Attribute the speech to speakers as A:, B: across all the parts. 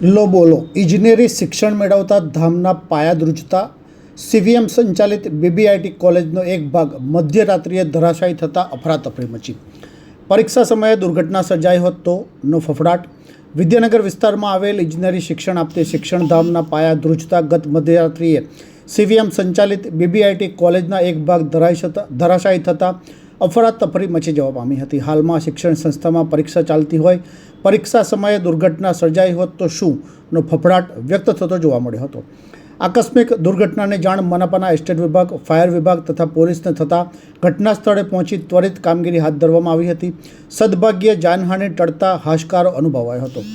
A: લો બોલો ઇજનેરી શિક્ષણ મેળવતા ધામના પાયા ધ્રુજતા સીવીએમ સંચાલિત બીબીઆઈટી કોલેજનો એક ભાગ મધ્યરાત્રિએ ધરાશાયી થતાં અફરાતફરી મચી. પરીક્ષા સમયે દુર્ઘટના સર્જાઈ હોત તો નો ફફડાટ. વિદ્યાનગર વિસ્તારમાં આવેલ ઇજનેરી શિક્ષણ આપતી શિક્ષણધામના પાયા ધ્રુજતા ગત મધ્યરાત્રિએ સીવીએમ સંચાલિત બીબીઆઈટી કોલેજના એક ભાગ ધરાશાયી થતાં અફરાતફરી મચી જવા પામી હતી. હાલમાં શિક્ષણ સંસ્થામાં પરીક્ષા ચાલતી હોય, પરીક્ષા સમયે દુર્ઘટના સર્જાઈ હોત તો શું નો ફફડાટ વ્યક્ત થતો જોવા મળ્યો હતો. આકસ્મિક દુર્ઘટનાની જાણ મનપાના એસ્ટેટ વિભાગ, ફાયર વિભાગ તથા પોલીસને થતાં ઘટના સ્થળે પહોંચી ત્વરિત કામગીરી હાથ ધરવામાં આવી હતી. સદભાગ્યે જાનહાનિ ટળતા હાશકારો અનુભવાયો હતો.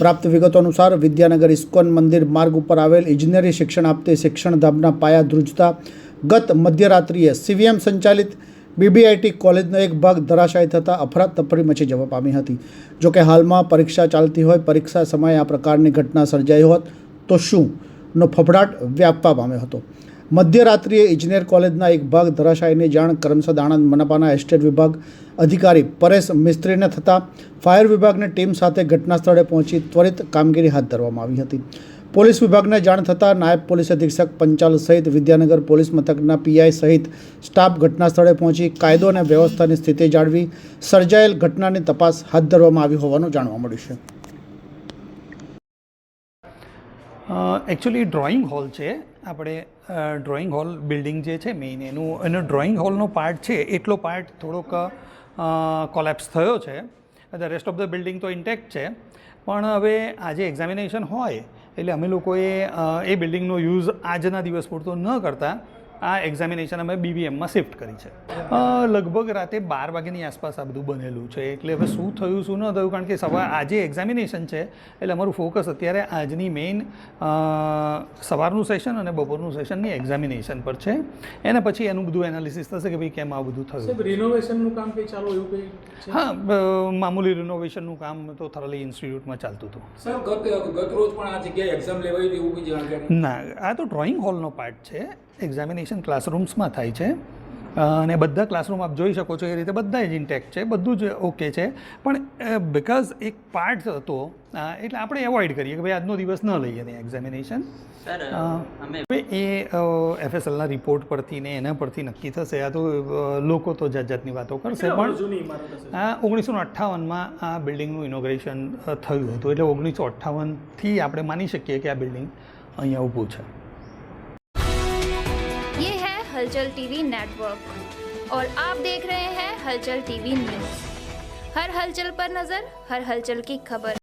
A: પ્રાપ્ત વિગતો અનુસાર વિદ્યાનગર ઇસ્કોન મંદિર માર્ગ ઉપર આવેલ ઇજનેરી શિક્ષણ આપતી શિક્ષણધામના પાયા ધ્રુજતા ગત મધ્યરાત્રિએ સીવીએમ સંચાલિત બીબીઆઈટી કોલેજનો એક ભાગ ધરાશાયી થતાં અફરાતફરી મચી જવા પામી હતી. જોકે હાલમાં પરીક્ષા ચાલતી હોય, પરીક્ષા સમયે આ પ્રકારની ઘટના સર્જાઈ હોત તો શું નો ફફડાટ વ્યાપવા પામ્યો હતો. મધ્યરાત્રિએ ઇજનેર કોલેજના એક ભાગ ધરાશાયીની જાણ કરમસદ આણંદ મનપાના એસ્ટેટ વિભાગ અધિકારી પરેશ મિસ્ત્રીને થતાં ફાયર વિભાગની ટીમ સાથે ઘટના સ્થળે પહોંચી ત્વરિત કામગીરી હાથ ધરવામાં આવી હતી. પોલીસ વિભાગને જાણ થતાં નાયબ પોલીસ અધિક્ષક પંચાલ સહિત વિદ્યાનગર પોલીસ મથકના પીઆઈ સહિત સ્ટાફ ઘટના સ્થળે પહોંચી કાયદો અને વ્યવસ્થાની સ્થિતિ જાળવી સર્જાયેલ ઘટનાની તપાસ હાથ ધરવામાં આવી હોવાનું જાણવા મળ્યું છે.
B: એકચ્યુઅલી ડ્રોઈંગ હોલ છે. આપણે ડ્રોઈંગ હોલ બિલ્ડિંગ જે છે મેઇન એનો ડ્રોઈંગ હોલનો પાર્ટ છે એટલો પાર્ટ થોડોક કોલેપ્સ થયો છે. The rest of the building તો ઇન્ટેક્ટ છે, પણ હવે આજે એક્ઝામિનેશન હોય એટલે અમે લોકોએ એ બિલ્ડિંગનો યુઝ આજના દિવસ પૂરતો ન કરતા આ એક્ઝામિનેશન અમે બીબીએમમાં શિફ્ટ કરી છે. લગભગ રાતે 12 વાગ્યાની આસપાસ આ બધું બનેલું છે. એટલે હવે શું થયું શું ન થયું, કારણ કે આજે એક્ઝામિનેશન છે એટલે અમારું ફોકસ અત્યારે આજની મેઇન સવારનું સેશન અને બપોરનું સેશનની એક્ઝામિનેશન પર છે. એના પછી એનું બધું એનાલિસિસ થશે કે ભાઈ કેમ આ બધું થયું.
C: રિનોવેશનનું કામ કંઈ ચાલુ એવું કંઈ?
B: હા, મામૂલી રિનોવેશનનું કામ તો થરલી ઇન્સ્ટિટ્યૂટમાં ચાલતું હતું.
C: સર ગત રોજ પણ આ જગ્યાએ એક્ઝામ લેવાઈ એવું કંઈ જાણકારી?
B: ના, આ તો ડ્રોઈંગ હોલનો પાર્ટ છે. એક્ઝામિનેશન ક્લાસરૂમ્સમાં થાય છે અને બધા ક્લાસરૂમ આપ જોઈ શકો છો એ રીતે બધા જ ઇન્ટેક્ટ છે, બધું જ ઓકે છે. પણ બિકોઝ એક પાર્ટ હતો એટલે આપણે એવોઇડ કરીએ કે ભાઈ આજનો દિવસ ન લઈએ ને એક્ઝામિનેશન. એ એફએસએલના રિપોર્ટ પરથી ને એના પરથી નક્કી થશે. આ તો લોકો તો જાત જાતની વાતો કરશે, પણ આ 1958માં આ બિલ્ડિંગનું ઇનોગ્રેશન થયું હતું. એટલે 1958થી આપણે માની શકીએ કે આ બિલ્ડિંગ અહીંયા ઊભું છે.
D: ये है हलचल टीवी नेटवर्क और आप देख रहे हैं हलचल टीवी न्यूज़. हर हलचल पर नज़र, हर हलचल की खबर.